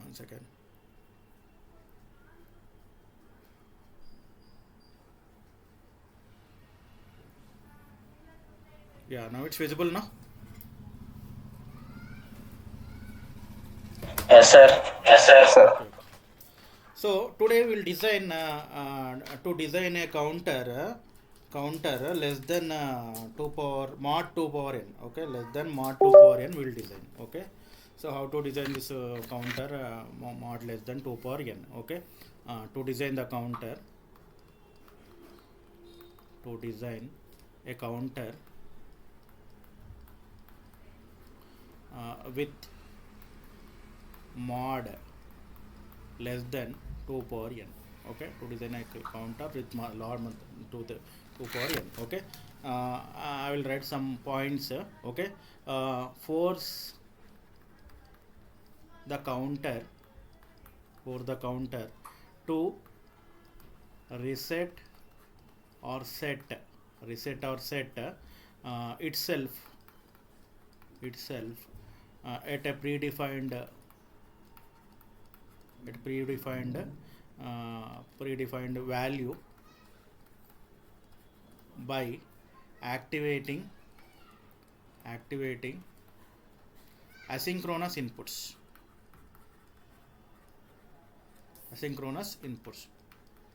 One second. Yeah, now it's visible now. Yes, sir. Yes, sir. Sir. Okay. So today we'll design to design a counter less than 2 power mod 2 power n. Okay, less than mod 2 power n we'll design. Okay, so how to design this counter mod less than 2 power n. Okay, to design the counter, to design a counter with mod less than 2 power n. Okay, to design a counter with log to the 2 power n. Okay, I will write some points. Okay, force the counter to reset or set itself at a predefined value by activating asynchronous inputs.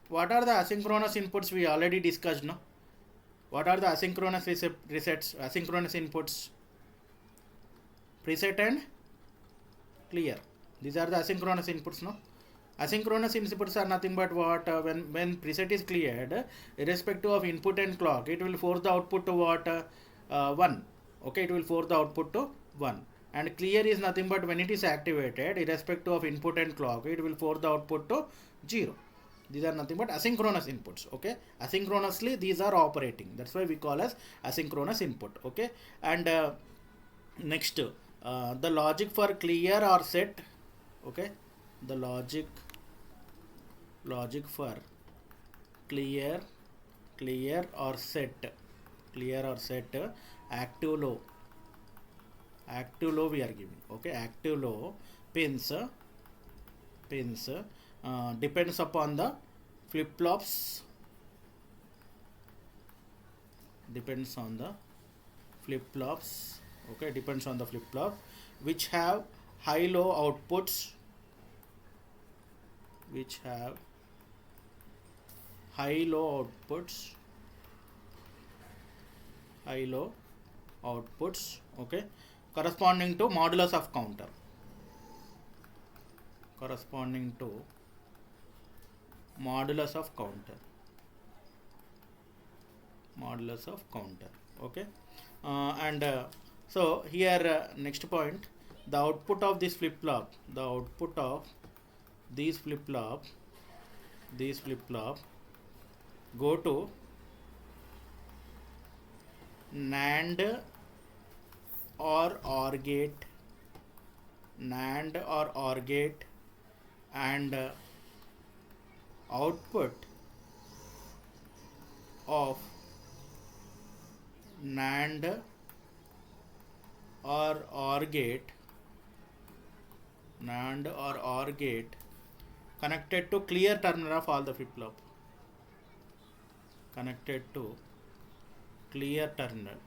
What are the asynchronous inputs? We already discussed, no? What are the asynchronous resets, asynchronous inputs? Preset and clear. These are the asynchronous inputs, no? Asynchronous inputs are nothing but what? When preset is cleared, irrespective of input and clock, it will force the output to what? 1. Okay, it will force the output to 1. And clear is nothing but when it is activated, irrespective of input and clock, it will force the output to 0. These are nothing but asynchronous inputs. Okay, asynchronously these are operating. That's why we call as asynchronous input. Okay, and next the logic for clear or set. Okay, the logic for clear or set active low we are giving. Okay, active low pins depends upon the flip-flops, okay, depends on the flip-flop which have high low outputs, high low outputs, okay, corresponding to modulus of counter, okay, and so here next point, the output of this flip-flop, these flip-flop go to NAND or OR gate, and output of NAND or OR gate connected to clear terminal of all the flip-flop, clear terminal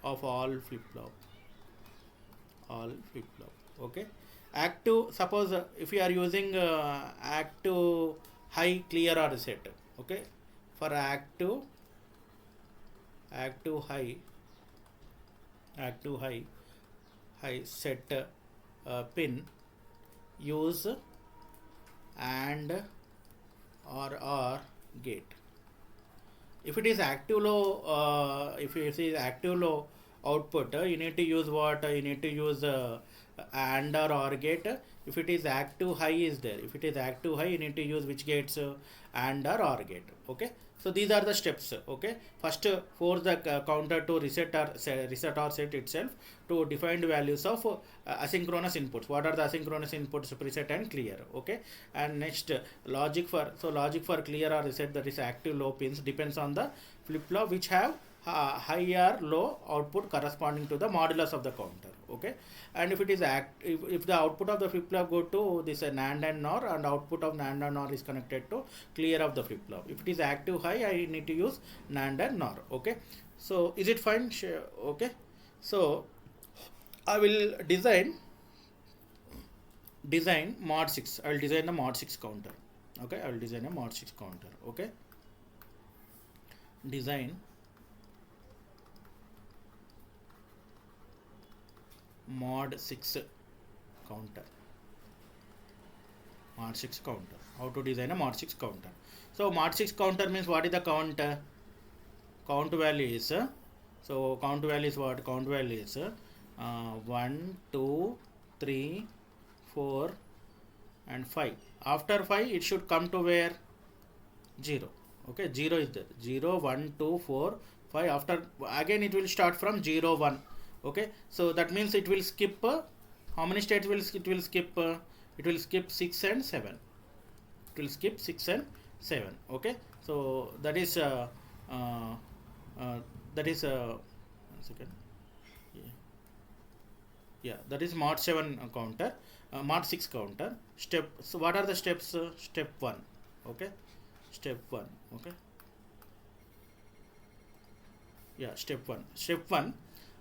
of all flip-flop. Okay, active, suppose if you are using active high clear or reset. Okay, for active high set pin, use AND or gate. If it is active low, if it is active low output, you need to use what? You need to use AND or gate. If it is active high is there. If it is active high, you need to use which gates? AND or gate. Okay. So these are the steps. Okay. First, force the counter to reset or set itself to defined values of asynchronous inputs. What are the asynchronous inputs? Preset and clear. Okay. And next, logic for clear or reset, that is active low pins, depends on the flip-flop which have high or low output corresponding to the modulus of the counter. okay. And if it is if the output of the flip flop go to this NAND and NOR, and output of NAND and NOR is connected to clear of the flip flop. If it is active high, I need to use NAND and NOR, okay. So is it fine? Okay. So I will design mod 6. I will design the mod 6 counter, okay. I will design a mod 6 counter, okay. Design mod 6 counter. Mod 6 counter. How to design a mod 6 counter? So mod 6 counter means what is the count? Count value is so count value is what? Count value is 1, 2, 3, 4 and 5. After 5 it should come to where? 0. Okay, 0 is there. 0, 1, 2, 4, 5. After again it will start from 0, 1. Okay, so that means it will skip how many states will it will skip? It will skip 6 and 7. It will skip 6 and 7. Okay, so that is one second. Yeah, that is mod 7 counter, mod 6 counter. So what are the steps? Step 1, okay. Step 1, okay. Yeah, step 1.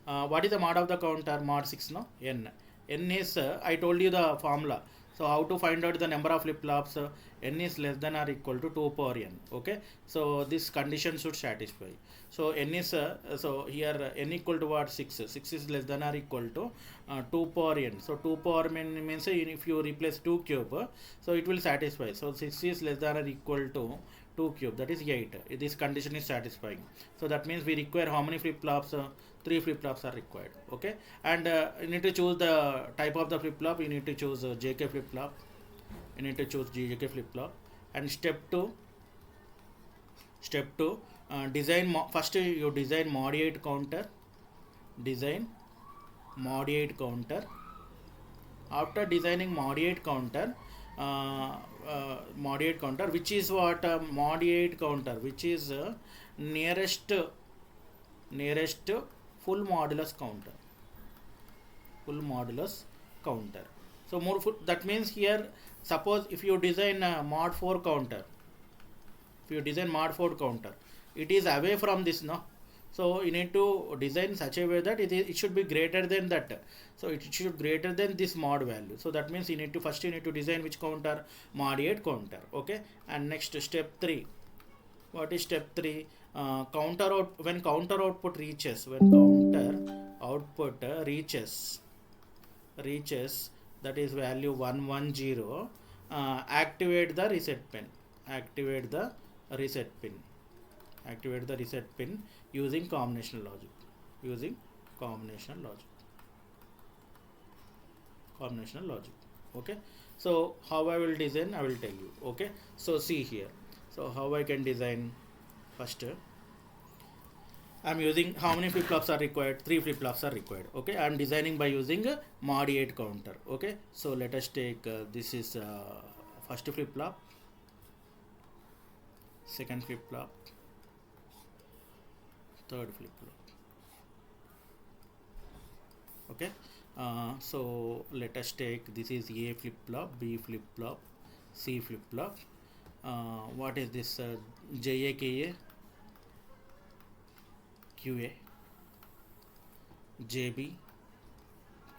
What is the mod of the counter? Mod 6, no? N is I told you the formula. So how to find out the number of flip flops? N is less than or equal to 2 power n, okay. So this condition should satisfy. So n is so here n equal to what? 6 is less than or equal to 2 power n. So 2 power n means if you replace 2 cube, so it will satisfy. So 6 is less than or equal to 2 cube, that is 8. This condition is satisfying. So that means we require how many flip flops? 3 flip flops are required, okay. And you need to choose the type of the flip flop. You need to choose JK flip flop. You need to choose JK flip flop. And step 2, design first you design mod 8 counter. Design mod 8 counter. After designing mod 8 counter, mod 8 counter, which is what? Mod 8 counter, which is nearest full modulus counter. Full modulus counter. So more that means here, suppose if you design mod 4 counter, it is away from this, no. So you need to design such a way that it should be greater than that. So it should greater than this mod value. So that means you need to design which counter? Mod 8 counter, okay. And next, step 3. What is step 3? When counter output reaches, that is value 110, activate the reset pin. Activate the reset pin using combinational logic. Okay. So how I will design, I will tell you, okay. So see here. So how I can design? First, I am using how many flip flops are required? 3 flip flops are required, okay. I am designing by using mod 8 counter, okay. So let us take this is first flip flop, second flip flop, third flip flop, okay. So let us take this is A flip flop, B flip flop, C flip flop. What is this? JAKA, QA, JB,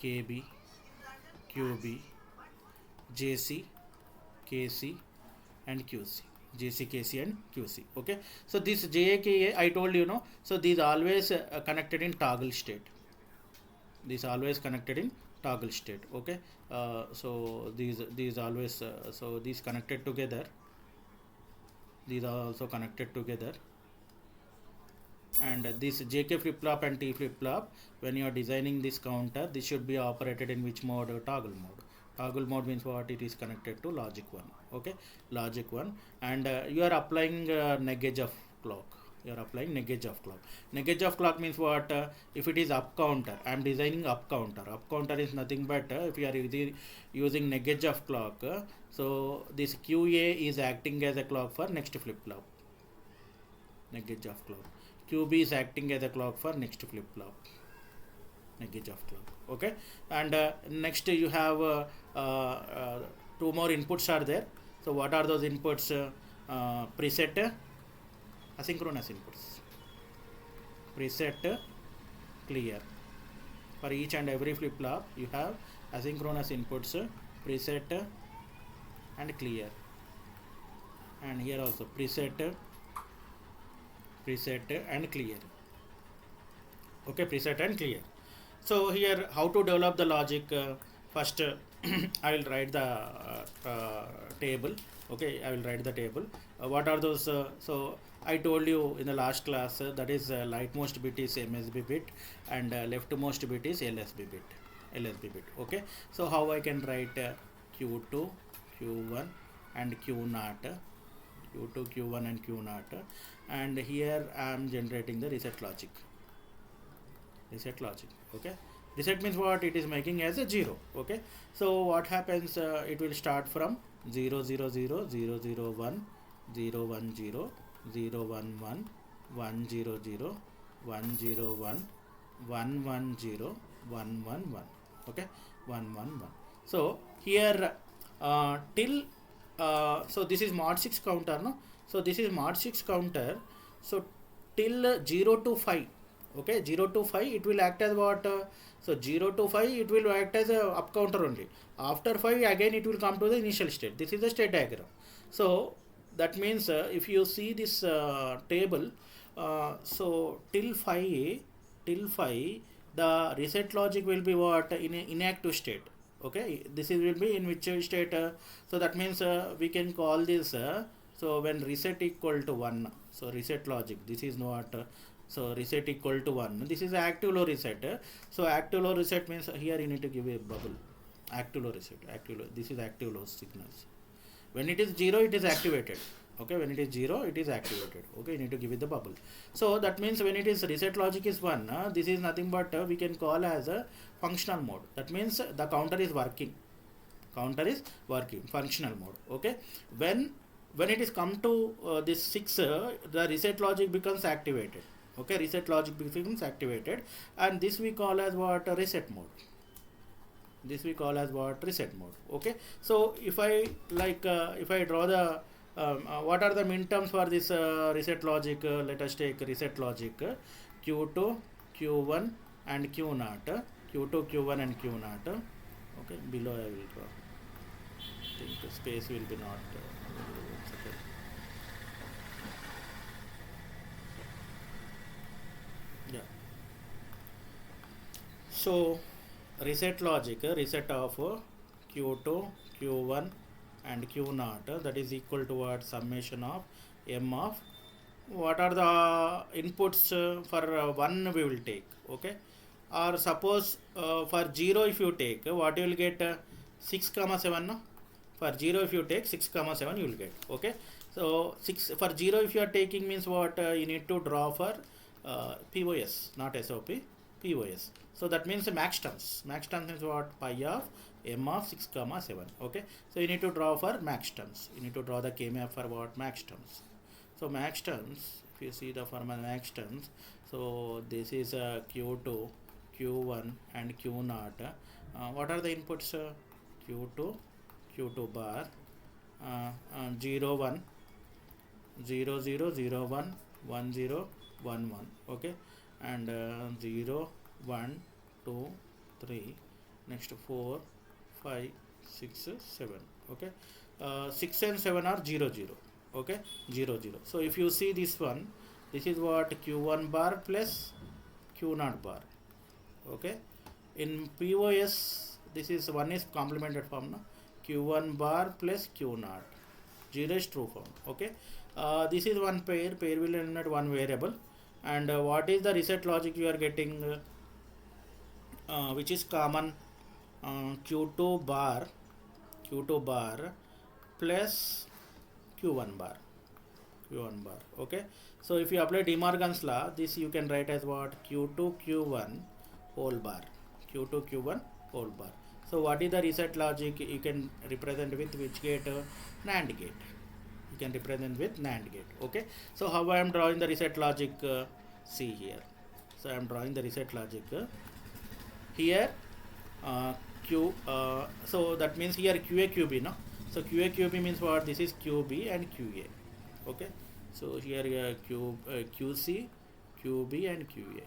KB, QB, JC, KC and QC. JC, KC and QC, okay. So this JAKA, I told you, no. So these always connected in toggle state. Okay. So these always so these connected together. These are also connected together. And this JK flip flop and T flip flop, when you are designing this counter, this should be operated in which mode? Toggle mode. Toggle mode means what? It is connected to logic 1, okay. Logic 1. And you are applying neg edge of clock. Neg edge of clock means what? If it is up counter, I am designing up counter. Up counter is nothing but if you are using neg edge of clock, so this QA is acting as a clock for next flip flop. Neg edge of clock. QB is acting as a clock for next flip flop. linkage of clock. Okay, and next you have two more inputs are there. So what are those inputs? Preset asynchronous inputs, preset clear. For each and every flip flop you have asynchronous inputs, preset and clear, and here also preset and clear. Okay, preset and clear. So here how to develop the logic? First I will write the table. Okay, I will write the table. What are those? So I told you in the last class that is lightmost bit is MSB bit and leftmost bit is LSB bit. Okay, so how I can write Q2, Q1 and Q0, Q2, Q1 and Q0, and here I am generating the reset logic. Okay, reset means what? It is making as a 0. Okay, so what happens? It will start from 0 0 0 0 0 1 0 1 0 0 1 1 1 0 0 1 0 1 1 1 0 1 1 1. Okay, 1 1 1. So here till so this is mod 6 counter, no? So this is mod 6 counter. So till 0 to 5. Okay, 0 to 5 it will act as what? So 0 to 5 it will act as a up counter only. After 5 again it will come to the initial state. This is the state diagram. So that means if you see this table, so till 5 the reset logic will be what? In inactive state. Okay, this is will be in which state? So that means we can call this so when reset equal to 1, so reset logic, this is not so reset equal to 1, this is active low reset. So active low reset means here you need to give a bubble. Active low reset, active low, this is active low signals. When it is 0 it is activated. Okay, when it is 0 it is activated. Okay, you need to give it the bubble. So that means when it is reset logic is 1, this is nothing but we can call as a functional mode. That means the counter is working, functional mode. Okay, when it is come to this 6, the reset logic becomes activated. Okay, reset logic becomes activated, and this we call as what? Reset mode. Reset mode. Okay, so if I like if I draw the what are the min terms for this reset logic? Let us take reset logic Q2, Q1 and Q0, Q2, Q1 and Q0. Okay, below I will draw. I think the space will be not okay. Yeah, so reset logic, reset of Q2, Q1 and Q0, that is equal to what? Summation of M of what are the inputs for 1 we will take. Okay, or suppose for 0 if you take, what you will get? 6 comma 7, no? For 0 if you take 6 comma 7 you will get. Okay, so 6 for 0 if you are taking means what? You need to draw for POS, not SOP, POS. So that means max terms. Max terms is what? Pi of M of 6 comma 7. Okay, so you need to draw for max terms. You need to draw the K-map for what? Max terms. So max terms, if you see the formal max terms, so this is Q2, Q1 and Q0. What are the inputs? Q2 bar 0 1 0 0 0 1 1 0 1 1. Okay, and 0 1 2 3, next 4 5 6 7. Okay, 6 and 7 are 0 0. Okay, 0 0. So if you see this one, this is what? Q1 bar plus Q0 bar. Okay, in POS this is one is complemented form, no? Q1 bar plus Q0, 0 is true form. Okay, this is one pair will eliminate one variable, and what is the reset logic you are getting? Which is common, Q2 bar plus Q1 bar. Okay, so if you apply De Morgan's law, this you can write as what? Q2 Q1 whole bar. So what is the reset logic? You can represent with which gate? NAND gate. You can represent with NAND gate. Okay, so how I am drawing the reset logic? See here. So I am drawing the reset logic. here q so that means here qa qb, no? So qa qb means what? This is qb and qa. Okay, so here qc qb and qa.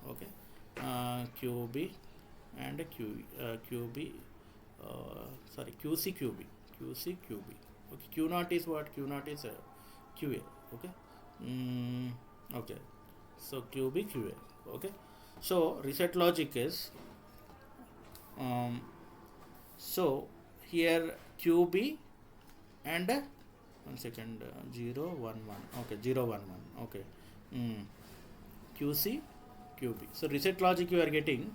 Okay, qb and qb sorry, qc qb, qc qb. Okay, q naught is what? Q naught is qa. Okay, okay, so qb qa. Okay, so reset logic is so here qb and 1 second 0 1 1. Okay, 0 1 1. Okay, qc qb. So reset logic you are getting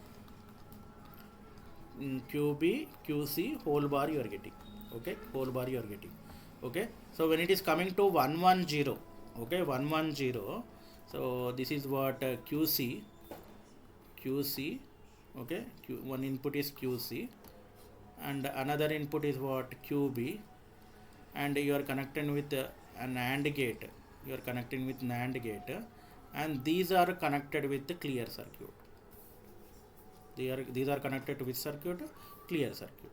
qb qc whole bar you are getting. Okay, whole bar you are getting. Okay, so when it is coming to 110, okay, 110, so this is what qc qc. Okay, one input is qc and another input is what? qb, and you are connecting with an AND gate. You are connecting with NAND gate, and these are connected with the clear circuit. These are connected to which circuit? Clear circuit.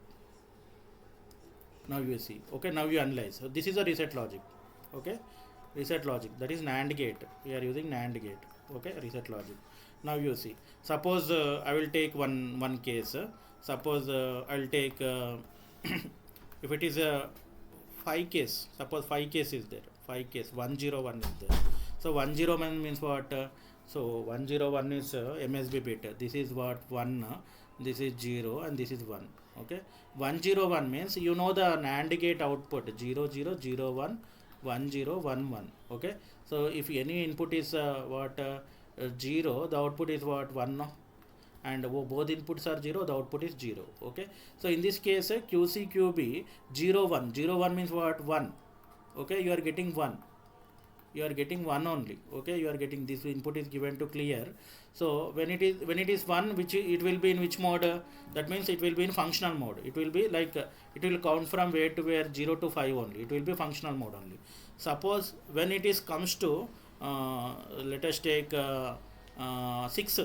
Now you see. Okay, now you analyze. So this is a reset logic. Okay, reset logic, that is NAND gate. We are using NAND gate. Okay, reset logic. Now you see. Suppose I will take one case. Suppose I will take if it is a 5 case. Suppose 5 case is there. 5 case 101 is there. So 101 means what? So 101 is MSB bit. This is what? 1. This is 0 and this is 1. Okay, 101 means you know the NAND gate output 0 0 0 1 1 0 1 1. Okay, so if any input is 0, the output is what? 1, no? And both inputs are 0, the output is 0. Okay, so in this case qc qb 0 1. 0 1 means what? 1. Okay, you are getting 1. You are getting 1 only. Okay, you are getting this input is given to clear. So when it is 1, which it will be in which mode? That means it will be in functional mode. It will be like it will count from where to where? 0 to 5 only. It will be functional mode only. Suppose when it is comes to let us take 6.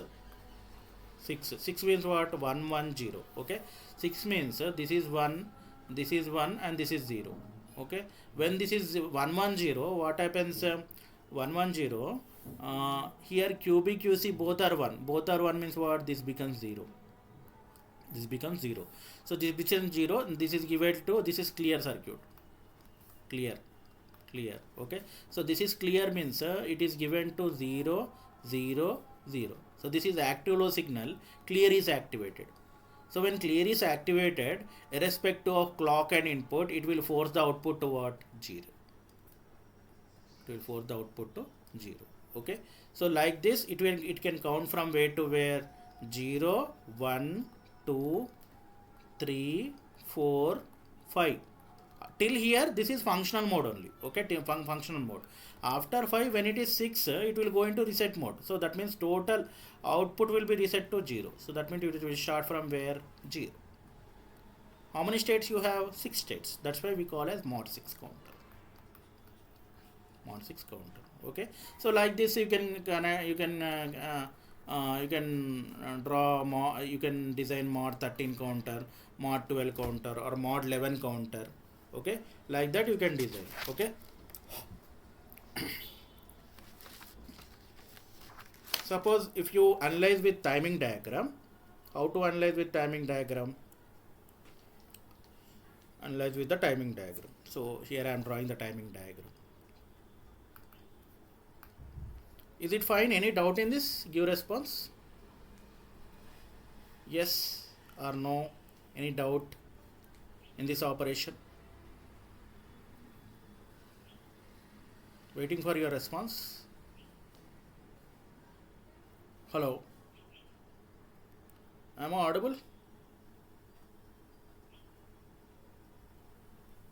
6 means what? 1 1 0. Okay, 6 means this is 1, this is 1 and this is 0. Okay, when this is 1 1 0, what happens? 1 1 0, here qb qc both are 1. Both are 1 means what? This becomes 0. This becomes 0. So this becomes 0. This is given to, this is clear circuit. Clear. Okay, so this is clear means it is given to 0 0 0. So this is active low signal. Clear is activated. So when clear is activated, irrespective of clock and input, it will force the output to what? 0. It will force the output to 0. Okay, so like this it can count from where to where? 0 1 2 3 4 5. Till here this is functional mode only. Okay, functional mode. After 5, when it is 6, it will go into reset mode. So that means total output will be reset to 0. So that means it will start from where? 0. How many states you have? 6 states. That's why we call as mod 6 counter. Mod 6 counter. Okay, so like this you can draw mod, you can design mod 13 counter, mod 12 counter or mod 11 counter. Okay, like that you can design. Okay, suppose if you analyze with timing diagram, how to analyze with timing diagram? Analyze with the timing diagram. So here I am drawing the timing diagram. Is it fine? Any doubt in this? Give response. Yes or no? Any doubt in this operation? Waiting for your response. Hello. Am I audible?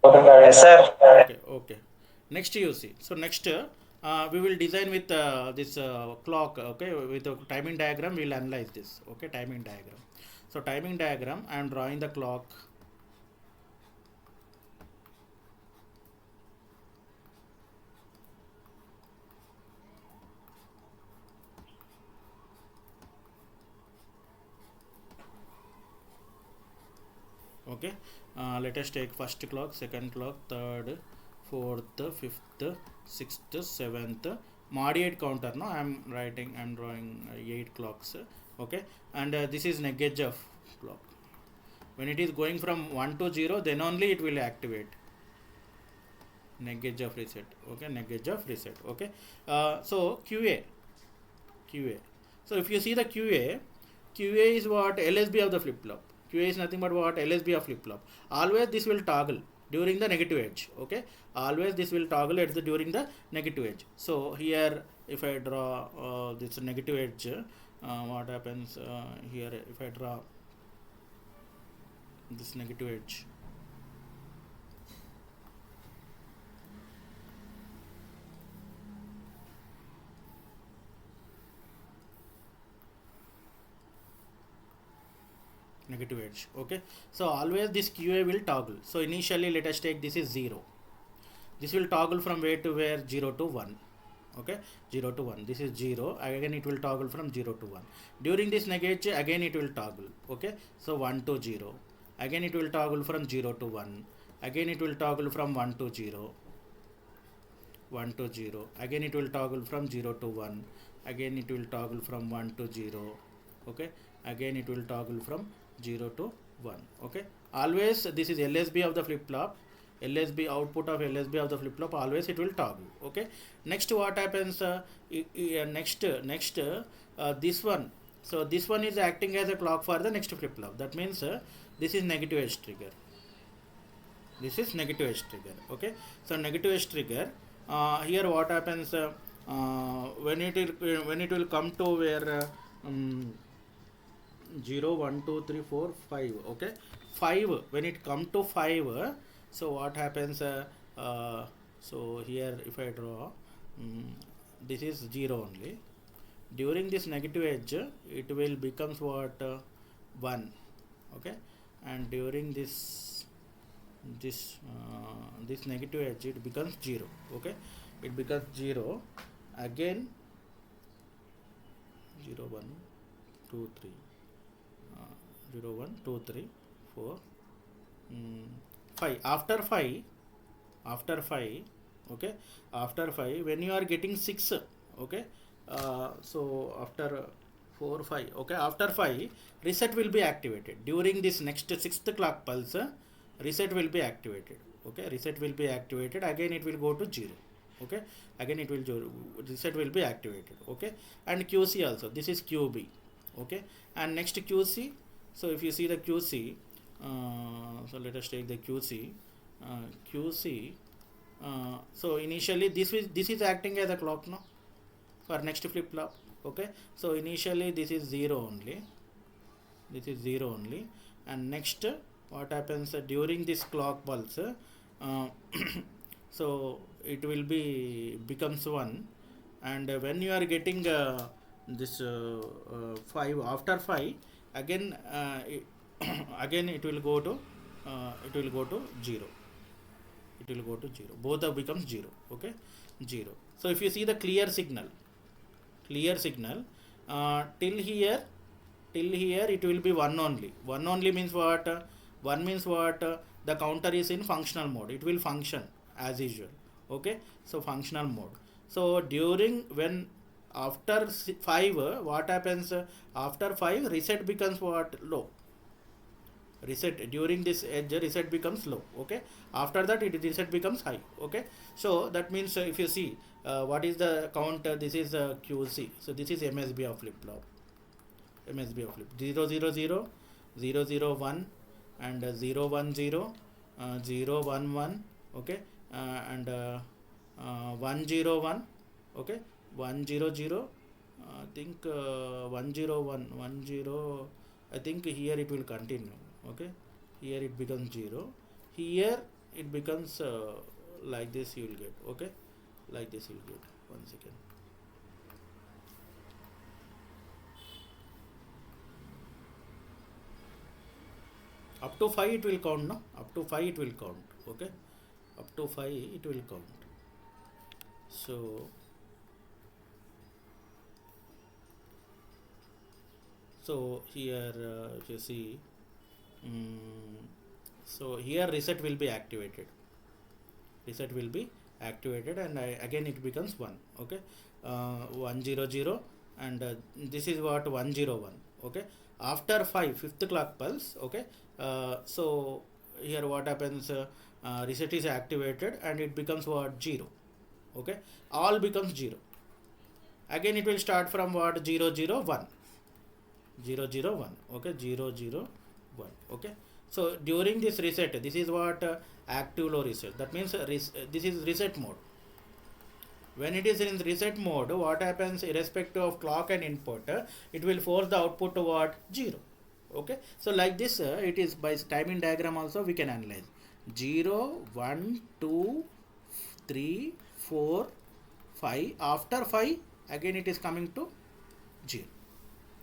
Yes, sir. Okay. Next you see. So next we will design with this clock. Okay, with the timing diagram we will analyze this. Okay, timing diagram. So timing diagram, I am drawing the clock. Okay, let us take first clock, second clock, third, fourth, fifth, sixth, seventh. Moderate counter. No, I'm drawing 8 clocks. Okay, and this is neg edge of clock. When it is going from 1 to 0, then only it will activate. Neg edge of reset. Okay, neg edge of reset. Okay, so QA. So if you see the QA is what LSB of the flip flop. QA is nothing but what LSB of flip flop. Always this will toggle during the negative edge. Okay, always this will toggle at the during the negative edge. So here, if I draw this negative edge, what happens here? If I draw this negative edge, negative edge. Okay, so always this QA will toggle. So initially, let us take this is 0. This will toggle from where to where? 0 to 1. Okay, 0 to 1. This is 0. Again it will toggle from 0 to 1. During this neg edge, again it will toggle. Okay, so 1 to 0. Again it will toggle from 0 to 1. Again it will toggle from 1 to 0. 1 to 0. Again it will toggle from 0 to 1. Again it will toggle from 1 to 0. Okay, again it will toggle from 0 to 1. Okay, always this is LSB of the flip flop. LSB output of LSB of the flip flop, always it will toggle. Okay, next what happens? Next this one. So this one is acting as a clock for the next flip flop. That means this is negative edge trigger. This is negative edge trigger. Okay, so negative edge trigger. Here what happens? When it will come to where 0 1 2 3 4 5. Okay, 5. When it come to 5, so what happens? So here if I draw, this is 0 only. During this negative edge, it will becomes what 1. Okay, and during this negative edge, it becomes 0. Okay, it becomes 0 again. 0 1 2 3 0 1 2 3 4 5. After 5, okay, after 5, when you are getting 6, okay, so after 4 5, okay, after 5, reset will be activated. During this next 6th clock pulse, reset will be activated. Okay, reset will be activated. Again it will go to 0. Okay, again it will reset will be activated. Okay, and QC also, this is QB. Okay, and next QC. So if you see the QC, so let us take the QC. So initially this is acting as a clock now for next flip flop. Okay, so initially this is 0 only. This is 0 only, and next what happens during this clock pulse? So it will be becomes 1, and when you are getting this 5, after 5, again again it will go to 0. It will go to 0. Both of becomes 0. Okay, 0. So if you see the clear signal, till here it will be 1 only. 1 only means what? 1 means what? The counter is in functional mode. It will function as usual. Okay, so functional mode. So during when after 5, what happens? After 5, reset becomes what? Low. Reset during this edge, reset becomes low. Okay, after that it reset becomes high. Okay, so that means if you see what is the count, this is QC. So this is MSB of flip flop. MSB of flip 0 0 0 0 0 1 and 0 1 0 0 1 1. Okay, and 1 0 1. Okay, 1 0 0. I think 1 0 1 1 0. I think here it will continue. Okay, here it becomes 0. Here it becomes like this. You will get. Okay, like this you will get. 1 second. Up to 5 it will count. No, up to 5 it will count. Okay, up to 5 it will count. So here if you see So here reset will be activated. Reset will be activated, and again it becomes 1. Okay, 100, and this is what 101. Okay, after 5 fifth clock pulse. Okay, so here what happens, reset is activated and it becomes what, 0. Okay, all becomes 0. Again it will start from what, 001. 001. Okay, 001. Okay, so during this reset, this is what, active low reset. That means this is reset mode. When it is in reset mode, what happens, irrespective of clock and input, it will force the output to what, 0. Okay, so like this, it is by timing diagram also we can analyze 0 1 2 3 4 5. After 5 again it is coming to 0.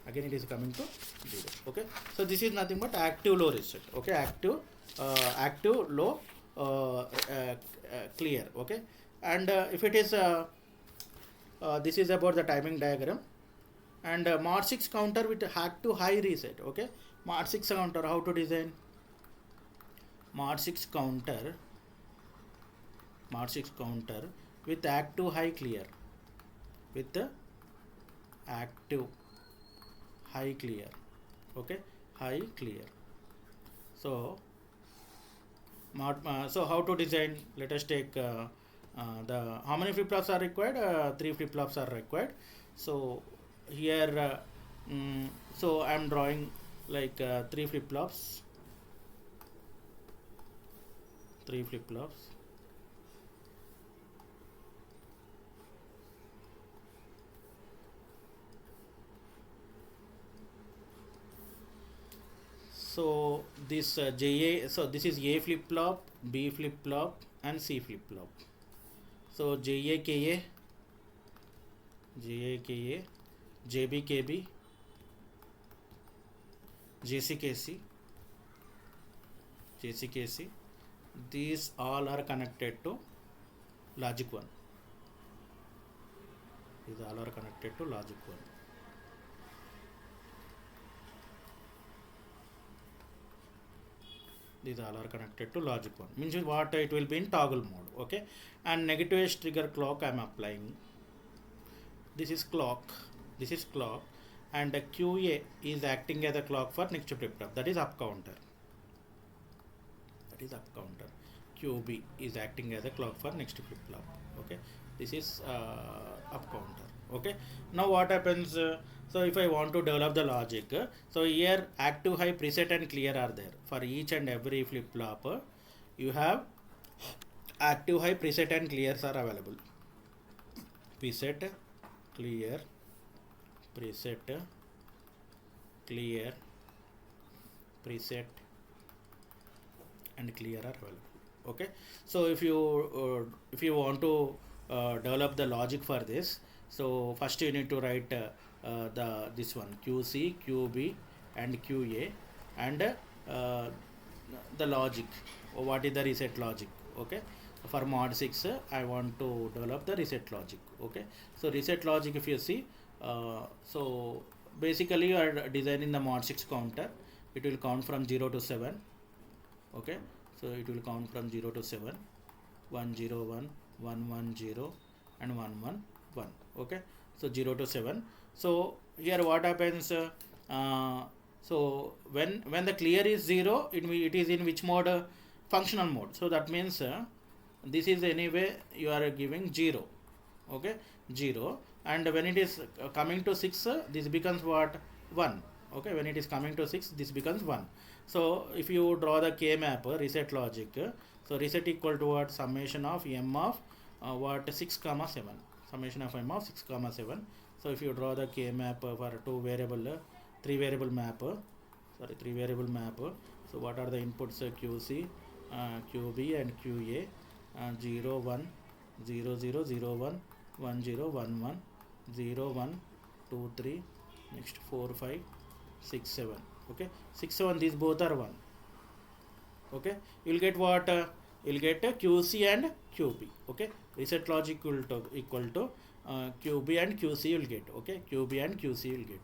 Again it is coming to 0. Okay, so this is nothing but active low reset. Okay, active low clear. Okay, and if it is this is about the timing diagram, and mod 6 counter with active high reset. Okay, mod 6 counter, how to design mod 6 counter with active high clear, with active high clear. Okay, high clear. So so how to design, let us take the how many flip flops are required, 3 flip flops are required. So here so I am drawing like 3 flip flops. So this JA, so this is A flip flop, B flip flop, and C flip flop. So JA KA, JB KB, JC KC, these all are connected to logic 1. These all are connected to logic 1. These all are connected to logic 1. Means what, it will be in toggle mode. Okay, and negative edge trigger clock I am applying. This is clock, and the QA is acting as a clock for next flip flop. That is up counter. QB is acting as a clock for next flip flop. Okay, this is up counter. Okay, now what happens, so if I want to develop the logic, so here active high preset and clear are there for each and every flip flop. You have active high preset and clears are available. Preset clear, preset clear, preset and clear are available. Okay, so if you want to develop the logic for this, so first you need to write this one, QC, QB and QA, and the logic, what is the reset logic. Okay, for mod 6 I want to develop the reset logic. Okay, so reset logic, if you see, so basically you are designing the mod 6 counter. It will count from 0 to 7. Okay, so it will count from 0 to 7, 101, 110 and 111. Okay, so 0 to 7. So here what happens, so when the clear is 0, it is in which mode, functional mode. So that means this is anyway you are giving 0. Okay, 0, and when it is coming to 6, this becomes what, 1. Okay, when it is coming to 6, this becomes 1. So if you draw the K map, reset logic, so reset equal to what, summation of m of what, 6 comma 7, summation of m of 6 comma 7. So if you draw the K map for 3 variable map, so what are the inputs, QC, QB and QA, 0 1 0 0 0 1 1 0 1 1 0 1 2 3, next 4 5 6 7. Okay, 6 7, these both are 1. Okay, you will get what, you will get QC and QB. Okay, reset logic equal to QB and QC you will get. Okay, QB and QC you will get.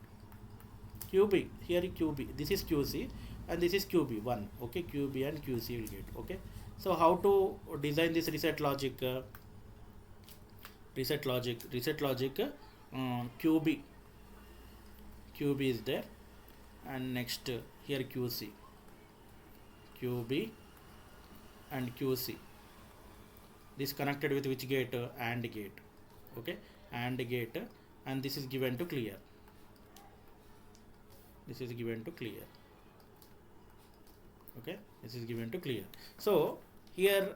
QB, here QB, this is QC and this is QB 1. Okay, QB and QC will get. Okay, so how to design this reset logic? Reset logic. QB is there, and next here QC, QB and QC. This connected with which gate? AND gate. Okay, AND gate, and this is given to clear. This is given to clear. Okay, this is given to clear. So here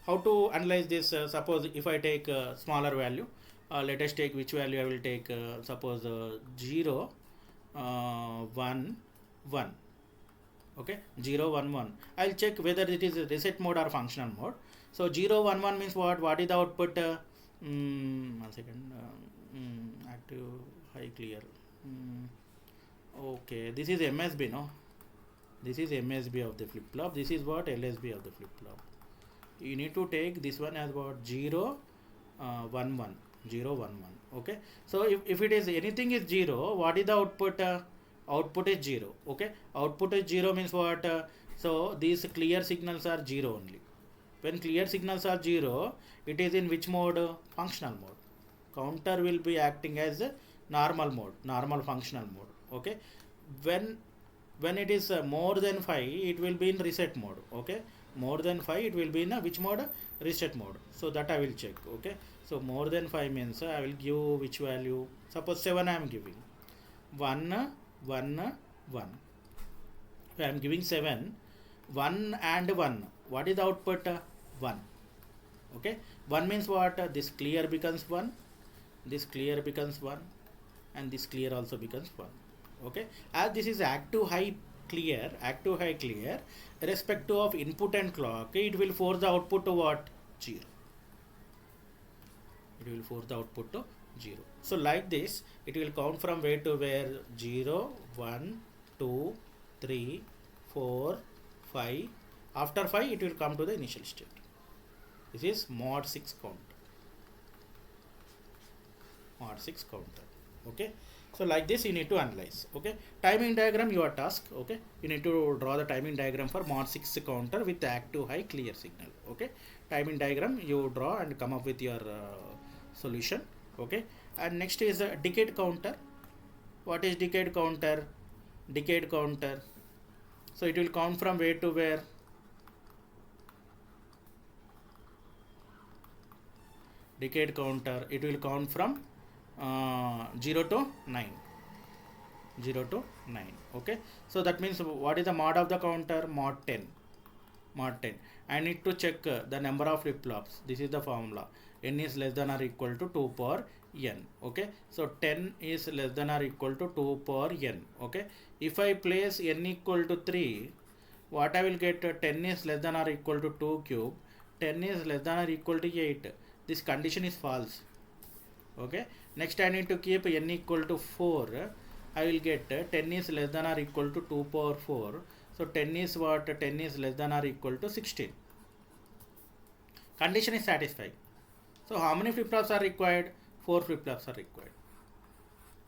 how to analyze this? Suppose if I take a smaller value, let us take which value I will take. Suppose 0 1 1. Okay, 0 1 1. I'll check whether it is a reset mode or functional mode. So 0 1 1 means what? What is the output? 1 second. Active high clear. Okay, this is MSB, no? This is MSB of the flip flop. This is what? LSB of the flip flop. You need to take this one as what? 0 1 1. 0 1 1. Okay, so if it is anything is 0, what is the output? Output is 0. Okay, output is 0 means what? So these clear signals are 0 only. When clear signals are 0, it is in which mode? Functional mode. Counter will be acting as a normal mode, normal functional mode. Okay, when it is more than 5, it will be in reset mode. Okay, more than 5, it will be in which mode? Reset mode. So that I will check. Okay, so more than 5 means I will give which value? Suppose 7 I am giving. 1 1 1. I am giving 7. 1 and 1. What is the output? 1. Okay, 1 means what? This clear becomes 1, this clear becomes 1, and this clear also becomes 1. Okay, as this is active high clear, irrespective of input and clock, it will force the output to what? 0. It will force the output to 0. So like this, it will count from where to where? 0 1 2 3 4 5. After 5, it will come to the initial state. This is mod 6 counter. Mod 6 counter. Okay, so like this you need to analyze. Okay, timing diagram your task. Okay, you need to draw the timing diagram for mod 6 counter with active high clear signal. Okay, timing diagram you draw and come up with your solution. Okay, and next is a decade counter. What is decade counter? Decade counter, so it will count from where to where? Decade counter, it will count from 0 to 9. 0 to 9. Okay, so that means what is the mod of the counter? Mod 10. Mod 10. I need to check the number of flip flops. This is the formula. N is less than or equal to 2 power n. Okay, so 10 is less than or equal to 2 power n. Okay, if I place n equal to 3, what I will get? 10 is less than or equal to 2 cube. 10 is less than or equal to 8. This condition is false. Okay, next I need to keep n equal to 4. I will get 10 is less than or equal to 2 power 4. So 10 is what? 10 is less than or equal to 16. Condition is satisfied. So how many flip flops are required? 4 flip flops are required.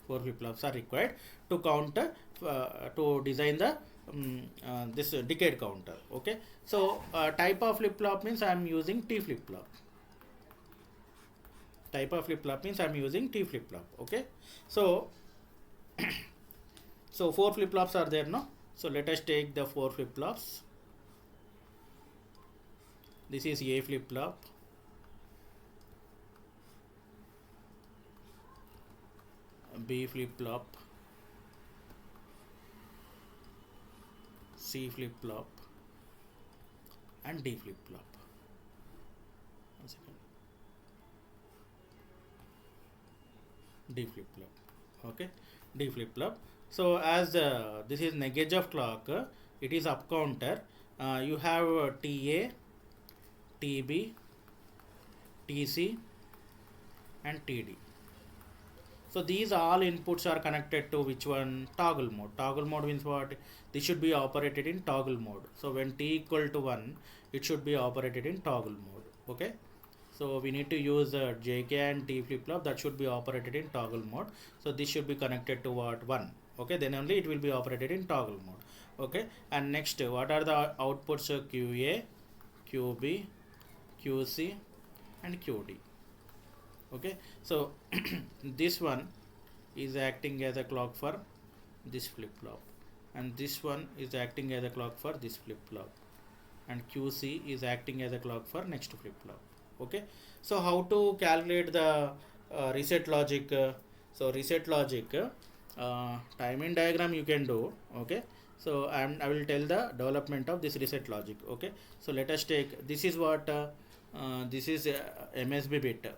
4 flip flops are required to count to design the this decade counter. Okay, so type of flip flop means I am using T flip flop. Type of flip flop means I am using T flip flop. Okay, so so 4 flip flops are there, no? So let us take the 4 flip flops. This is A flip flop, B flip flop, C flip flop, and D flip flop. One second. D flip flop. Okay, D flip flop. So as this is negate of clock, it is up counter. You have TA, TB, TC, and TD. So these all inputs are connected to which one? Toggle mode. Toggle mode means what? This should be operated in toggle mode. So when T equal to 1, it should be operated in toggle mode. Okay, so we need to use JK and T flip flop that should be operated in toggle mode. So this should be connected to what? 1. Okay, then only it will be operated in toggle mode. Okay, and next, what are the outputs? QA, QB, QC, and QD. Okay, so this one is acting as a clock for this flip flop, and this one is acting as a clock for this flip flop, and QC is acting as a clock for next flip flop. Okay, so how to calculate the reset logic? So reset logic timing diagram you can do. Okay, so I will tell the development of this reset logic. Okay, so let us take, this is what this is MSB bit,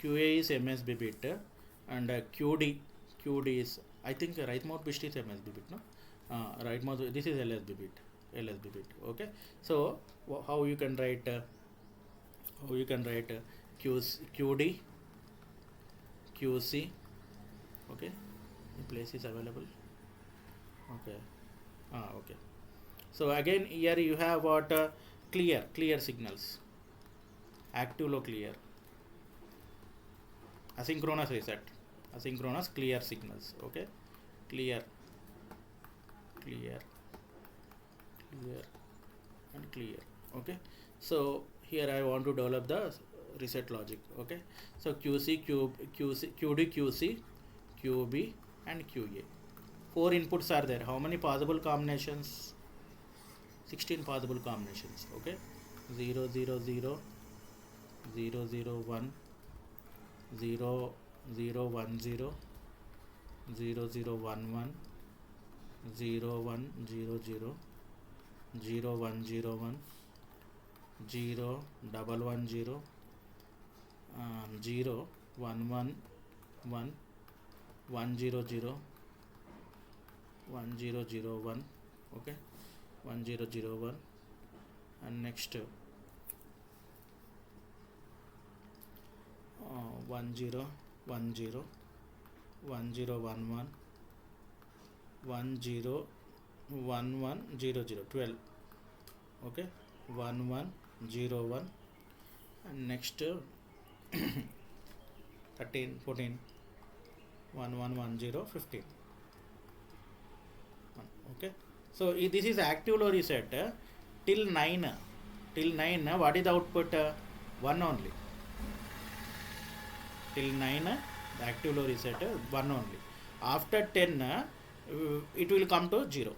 QA is MSB bit, and QD is, I think right mode bit is MSB bit, no? Right mode, this is LSB bit. Okay, so how you can write QD, QC. Okay, the place is available. Okay, okay. So again here you have what clear signals, active low clear, asynchronous reset, asynchronous clear signals. Okay, clear and clear. Okay, so here I want to develop the reset logic. Okay, so QC, QD, QC, QB, and QA. 4 inputs are there. How many possible combinations? 16 possible combinations. Okay, 0 0 0 0 0 1 0 0 1 0 0 0 1 1 0 1 0 0 0 1 0 1 0 1 1 0 0 1 1 1 1 0 0 1 0 0 1. Okay, 1 0 0 1, and next 1 0 1 0 1 0 1 1 1 0 1 1 0 0 12. Okay, 1 1 0 1, and next 13 14 1 1 1 0 15. Okay, so this is active low reset till 9. What is the output? 1 only. Till 9 the active low reset 1 only. After 10 it will come to 0.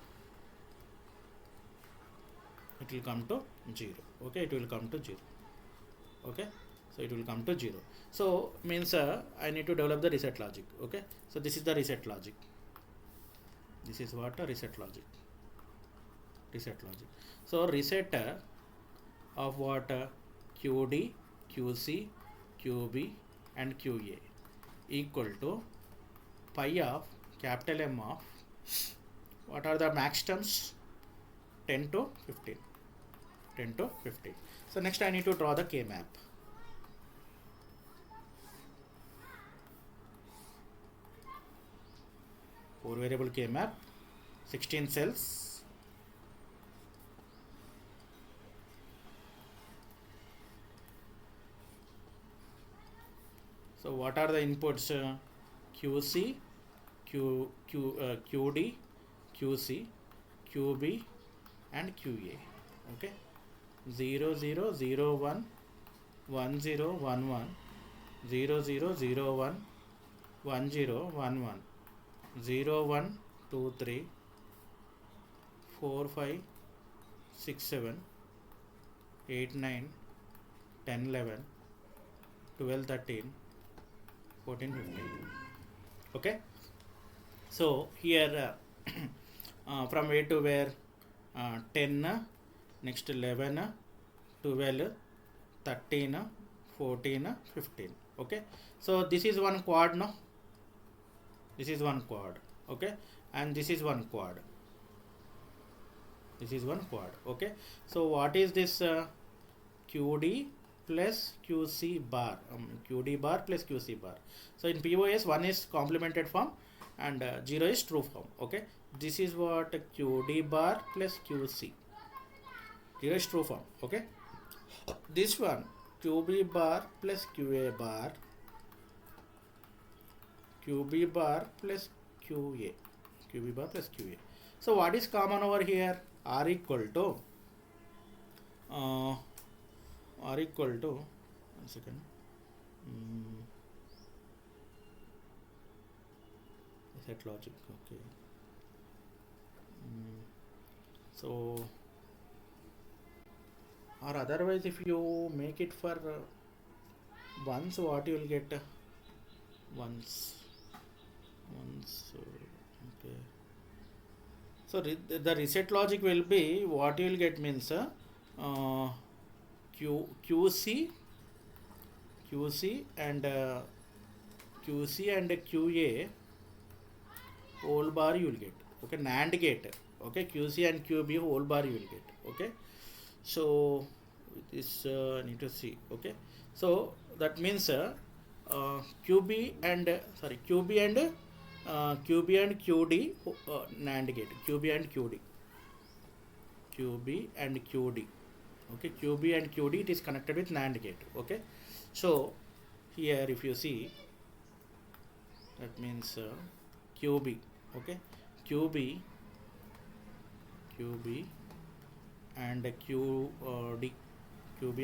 It will come to 0. Okay, it will come to 0. Okay, so it will come to 0. So means I need to develop the reset logic. Okay, so this is the reset logic. This is what a reset logic. So reset of what? QD, QC, QB, and QA equal to pi of capital M of, what are the max terms? 10 to 15. 10 to 15. So next I need to draw the K map. Four variable K map, 16 cells. So what are the inputs? QC, QD, QC, QB, and QA. Okay, 0 0 0 1 1 0 1 1 0 0 0 1 1 0 1 1 0 1 2 3 4 5 6 7 8 9 10 11 12 13 14 15. Okay, so here from where to where? 10, next 11, 12, 13, 14, 15. Okay, so this is one quad, no? This is one quad. Okay, and this is one quad. This is one quad. Okay, so what is this? QD plus QC bar, QD bar plus QC bar. So in POS, 1 is complemented form and 0 is true form. Okay, this is what QD bar plus QC. 0 is true form. Okay, this one QB bar plus QA bar, QB bar plus QA, QB bar plus QA. So what is common over here? R equal to R equal to, one second, set logic, okay. So, or otherwise if you make it for once, what you will get? Once, okay. So the reset logic will be, what you will get means QC and QC and QA whole bar you will get. Okay, NAND gate. Okay, QC and QB whole bar you will get. Okay, so this need to see. Okay, so that means QB and QD NAND gate. QB and QD. Okay, QB and QD, it is connected with NAND gate. Okay, so here if you see, that means QB. Okay, QB and QD, QB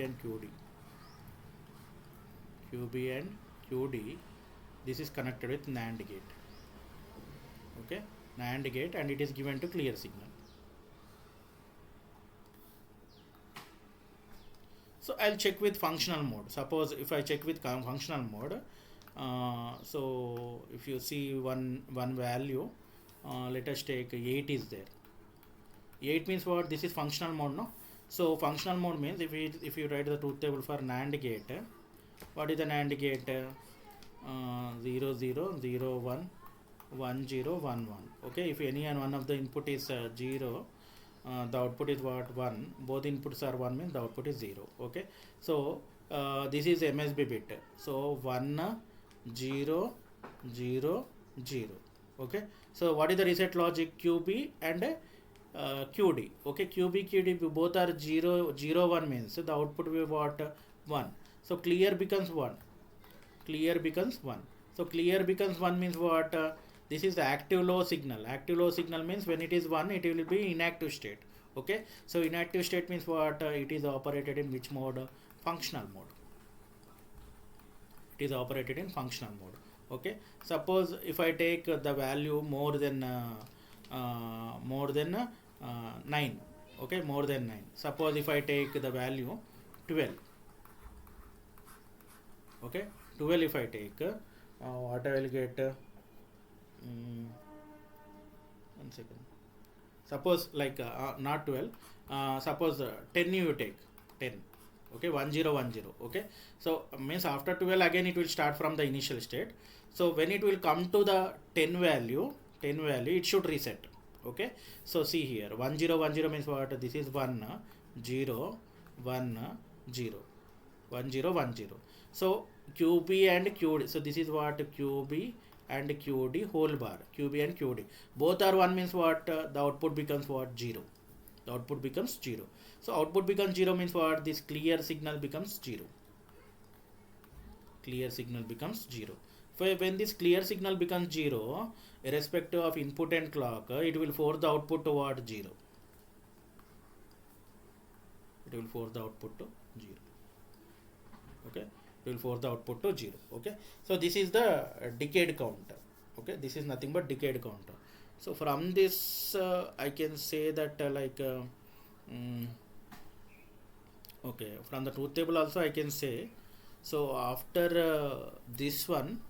and QD, this is connected with NAND gate. Okay, NAND gate, and it is given to clear signal. So I'll check with functional mode. Suppose if I check with functional mode, so if you see one value, let us take 8 is there. 8 means what? This is functional mode, no? So functional mode means if you write the truth table for NAND gate, what is the NAND gate? 0 0 0 1 1 0 1 1. Okay, if any and one of the input is 0, the output is what? 1. Both inputs are 1 means the output is 0. Okay, so this is MSB bit. So 1 0 0 0. Okay, so what is the reset logic? QB and QD. Okay, QB QD both are 0 0 1 means the output will be what? 1. So clear becomes 1. So clear becomes 1 means what? This is the active low signal. Active low signal means when it is 1, it will be inactive state. Okay, so inactive state means what? It is operated in which mode? Functional mode. It is operated in functional mode. Okay, suppose if I take the value more than 9. Okay, more than 9. Suppose if I take the value 12. Okay, 12 if I take, what I will get? One second. Suppose like not 12. Suppose 10 you take 10. Okay, 1 0 1 0. Okay, so means after 12 again it will start from the initial state. So when it will come to the 10 value, it should reset. Okay, so see here 1 0 1 0 means what? This is 1 0 1 0 1 0 1 0. So QB and QD, so this is what? QB and QD whole bar. QB and QD both are 1 means what? The output becomes what? 0. The output becomes 0. So output becomes 0 means what? This clear signal becomes 0. Clear signal becomes 0. When this clear signal becomes 0, irrespective of input and clock, it will force the output toward 0. It will force the output to 0. Okay, it will force the output to 0. Okay, so this is the decade counter. Okay, this is nothing but decade counter. So from this I can say that okay, from the truth table also I can say. So after this one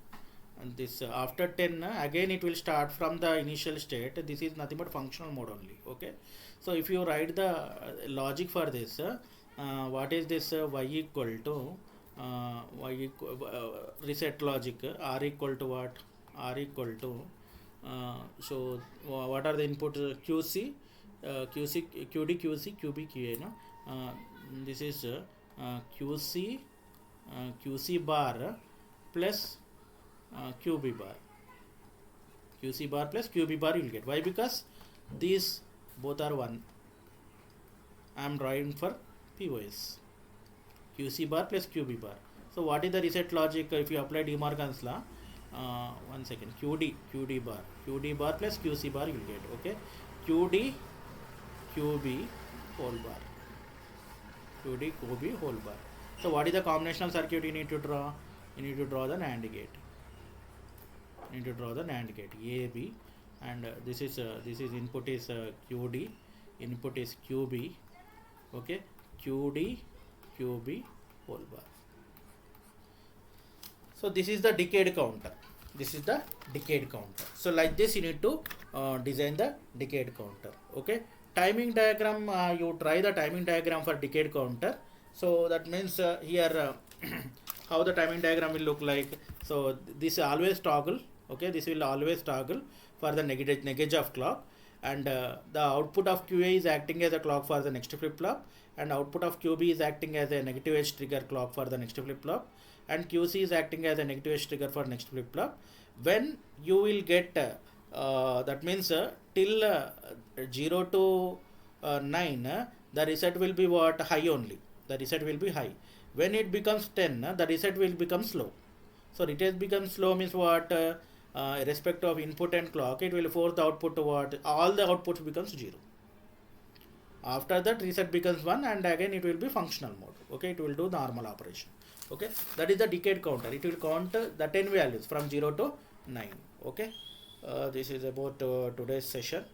and this after 10 again it will start from the initial state. This is nothing but functional mode only. Okay, so if you write the logic for this, what is this? Y equal to reset logic, R equal to what? R equal to so what are the input? QC, QD, QC, QB, QA. No, this is QC bar plus QB bar. QC bar plus QB bar you will get. Why? Because these both are 1. I am drawing for POS. QC bar plus QB bar. So what is the reset logic? If you apply De Morgan's law, one second, QD bar plus QC bar you will get. Okay, QD QB whole bar, QD QB whole bar. So what is the combinational circuit you need to draw? You need to draw the NAND gate. You need to draw the NAND gate A B, and this is input is QD, input is QB. Okay, QD QB whole bar. So this is the decade counter. This is the decade counter. So like this you need to design the decade counter. Okay, timing diagram, you try the timing diagram for decade counter. So that means here how the timing diagram will look like. So this always toggle. Okay, this will always toggle for the negage of clock, and the output of QA is acting as a clock for the next flip flop, and output of QB is acting as a negative edge trigger clock for the next flip flop, and QC is acting as a negative edge trigger for next flip flop. When you will get that means till 0 to 9, the reset will be what? High only. The reset will be high. When it becomes 10, the reset will become slow. So reset becomes slow means what? Irrespective of input and clock, it will force the output to what? All the outputs becomes 0. After that, reset becomes 1, and again it will be functional mode. Okay, it will do normal operation. Okay, that is the decade counter. It will count the 10 values from 0 to 9. Okay, this is about today's session.